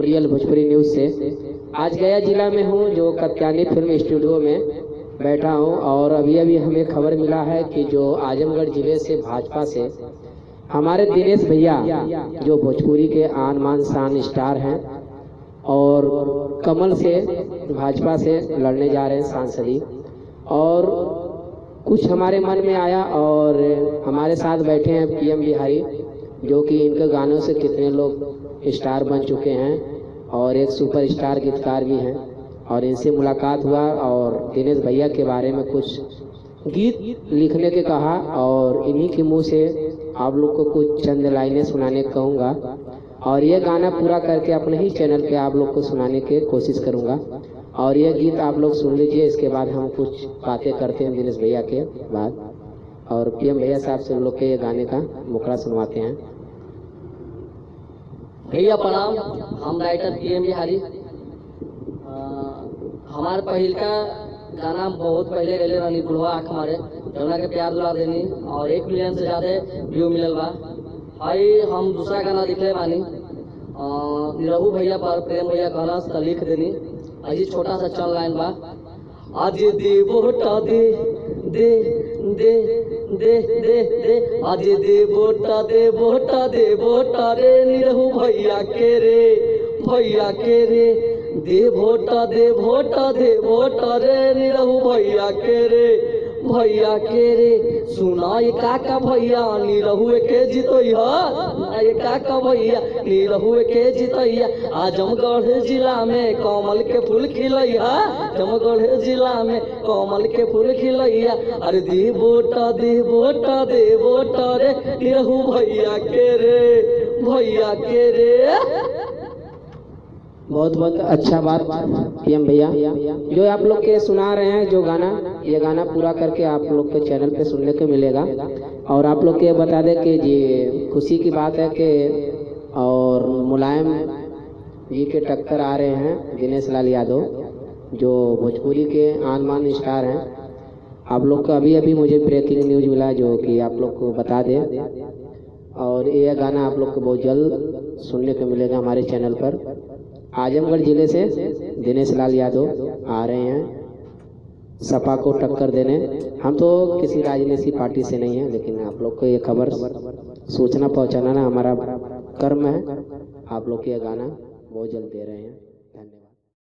Real Bhojpuri news से। आज गया जिला में हूँ, जो कत्यानी फिल्म स्टूडियो में बैठा हूँ, और अभी अभी हमें खबर मिला है कि जो आजमगढ़ जिले से भाजपा से हमारे दिनेश भैया, जो भोजपुरी के आन मान शान स्टार हैं और कमल से भाजपा से लड़ने जा रहे हैं सांसदी, और कुछ हमारे मन में आया और हमारे साथ बैठे हैं पीएम बिहारी, जो कि इनके गानों से कितने लोग स्टार बन चुके हैं और एक सुपरस्टार गीतकार भी हैं, और इनसे मुलाकात हुआ और दिनेश भैया के बारे में कुछ गीत लिखने के कहा, और इन्हीं के मुंह से आप लोग को कुछ चंद लाइनें सुनाने कहूँगा, और ये गाना पूरा करके अपने ही चैनल पे आप लोग को सुनाने की कोशिश करूँगा। और ये गीत आप लोग सुन लीजिए, इसके बाद हम कुछ बातें करते हैं दिनेश भैया के बाद, और पीएम भैया साहब से हम लोग के ये गाने का मुखड़ा सुनवाते हैं। भैया प्रणाम, हम राइटर पीएम बिहारी। हमारे पहिल का गाना बहुत पहले गले रानी बुढ़वा आँख मारे, जौना के प्यार दुला देनी और 1 मिलियन से ज्यादा व्यू मिलल बा। भाई हम दूसरा गाना लिखले बानी निरहू भैया पर, प्रेम भैया गाना से लिख देनी। अजी छोटा सा चल लाइन बा, आज दे वोटा दे दे दे दे दे दे, आज दे वोटा दे वोटा दे वोटा रे निरहू भैया के रे, भैया के रे, दे वोटा दे वोटा दे वोटा रे निरहू भैया के रे, भैया के रे। सुना ये काका भैया निरहू के जितैया, ये काका भैया निरहू के जितैया। आजमगढ़ जिला में कमल के फूल खिलैया, आजमगढ़ जिला में कमल के फूल खिलैया। अरे दे वोटा दे वोटा दे वोटा रे निरहू भैया के रे, भैया के रे। बहुत बहुत अच्छा बात पीएम भैया, जो आप लोग के सुना रहे हैं जो गाना, ये गाना पूरा करके आप लोग के चैनल पे सुनने को मिलेगा। और आप लोग के बता दें कि जी खुशी की बात है कि और मुलायम जी के टक्कर आ रहे हैं दिनेश लाल यादव, जो भोजपुरी के आन मान स्टार हैं। आप लोग को अभी अभी मुझे ब्रेकिंग न्यूज़ मिला, जो कि आप लोग को बता दें, और ये गाना आप लोग को बहुत जल्द सुनने को मिलेगा हमारे चैनल पर। आजमगढ़ जिले से दिनेश लाल यादव आ रहे हैं सपा को टक्कर देने। हम तो किसी राजनीतिक पार्टी से नहीं हैं, लेकिन आप लोग को ये खबर सूचना पहुंचाना ना हमारा कर्म है। आप लोग को ये गाना बहुत जल्द दे रहे हैं।